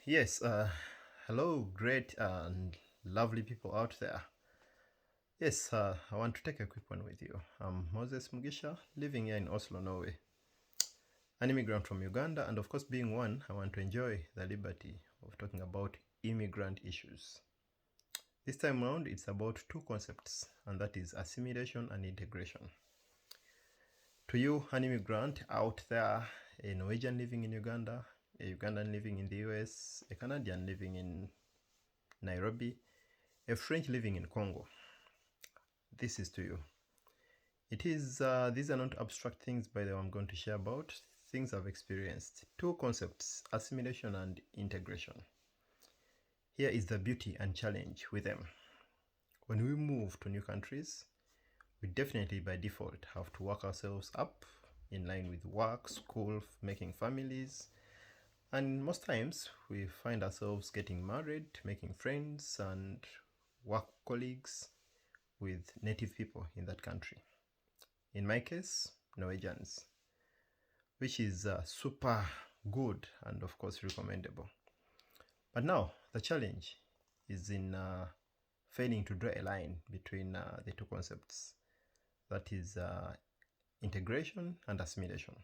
Yes, hello, great and lovely people out there. Yes, I want to take a quick one with you. I'm Moses Mugisha, living here in Oslo, Norway. An immigrant from Uganda, and of course, being one, I want to enjoy the liberty of talking about immigrant issues. This time around, it's about two concepts, and that is assimilation and integration. To you, an immigrant out there, a Norwegian living in Uganda, a Ugandan living in the US, a Canadian living in Nairobi, a French living in Congo, this is to you. These are not abstract things, by the way, I'm going to share about things I've experienced. Two concepts, assimilation and integration. Here is the beauty and challenge with them. When we move to new countries, we definitely by default have to work ourselves up in line with work, school, making families, and most times we find ourselves getting married, making friends and work colleagues with native people in that country. In my case, Norwegians, which is super good and of course recommendable. But now the challenge is in failing to draw a line between the two concepts, that is integration and assimilation.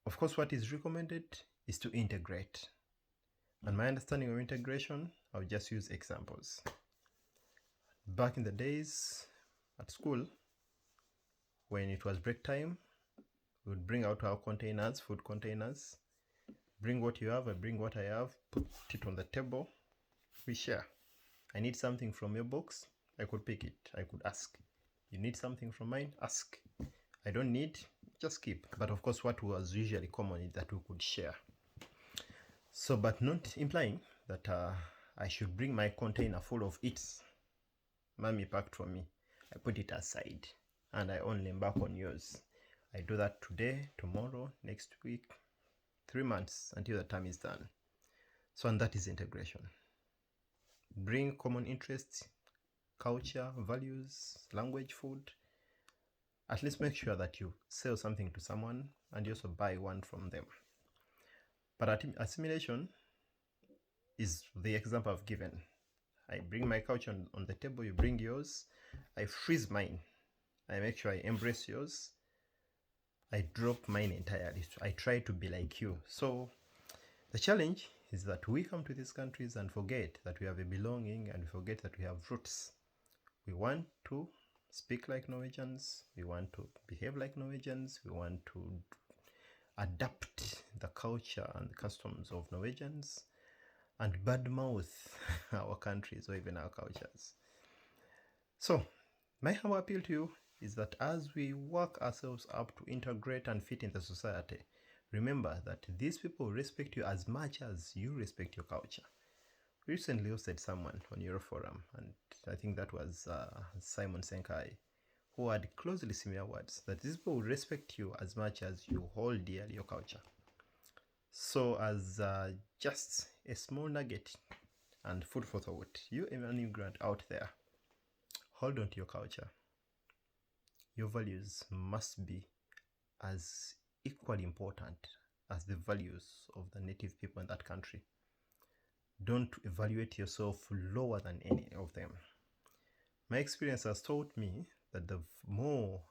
Of course, what is recommended is to integrate. And my understanding of integration, I'll just use examples. Back in the days at school, when it was break time, we would bring out our containers, food containers, bring what you have, I bring what I have, put it on the table, we share. I need something from your box, I could pick it, I could ask. You need something from mine, ask. I don't need, just keep. But of course, what was usually common is that we could share. So, but not implying that I should bring my container full of eats, mommy packed for me. I put it aside and I only embark on yours. I do that today, tomorrow, next week, 3 months until the time is done. So, and that is integration. Bring common interests, culture, values, language, food. At least make sure that you sell something to someone and you also buy one from them. But assimilation is the example I've given. I bring my couch on the table, you bring yours. I freeze mine. I make sure I embrace yours. I drop mine entirely. I try to be like you. So the challenge is that we come to these countries and forget that we have a belonging and we forget that we have roots. We want to speak like Norwegians. We want to behave like Norwegians. We want to adapt the culture and the customs of Norwegians and badmouth our countries or even our cultures. So my humble appeal to you is that as we work ourselves up to integrate and fit in the society, remember that these people respect you as much as you respect your culture. We recently hosted someone on Euroforum, and I think that was Simon Senkai, who had closely similar words, that these people will respect you as much as you hold dearly your culture. So as just a small nugget and food for thought, you an immigrant out there, hold on to your culture. Your values must be as equally important as the values of the native people in that country. Don't evaluate yourself lower than any of them. My experience has taught me that the more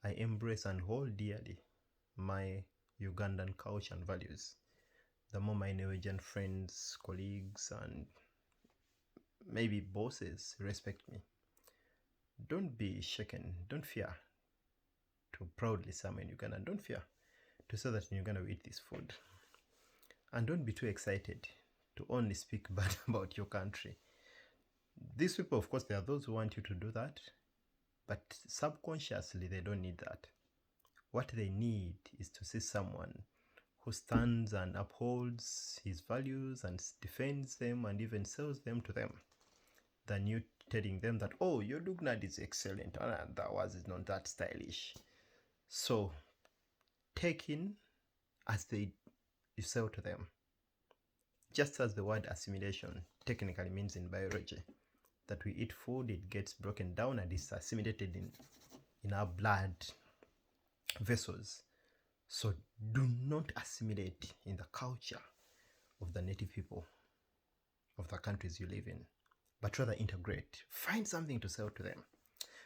I embrace and hold dearly my Ugandan culture and values, the more my Norwegian friends, colleagues, and maybe bosses respect me. Don't be shaken. Don't fear to proudly say I'm in Uganda. Don't fear to say that in Uganda we eat this food. And don't be too excited to only speak bad about your country. These people, of course, there are those who want you to do that, but subconsciously they don't need that. What they need is to see someone who stands and upholds his values and defends them and even sells them to them, than you telling them that, oh, your Dugnad is excellent and that was is not that stylish. So take in as you sell to them. Just as the word assimilation technically means in biology, that we eat food, it gets broken down and is assimilated in our blood vessels. So do not assimilate in the culture of the native people of the countries you live in, but rather integrate. Find something to sell to them.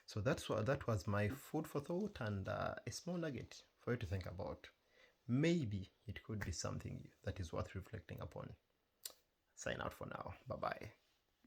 So that was my food for thought, and a small nugget for you to think about. Maybe it could be something that is worth reflecting upon. Sign out for now. Bye-bye.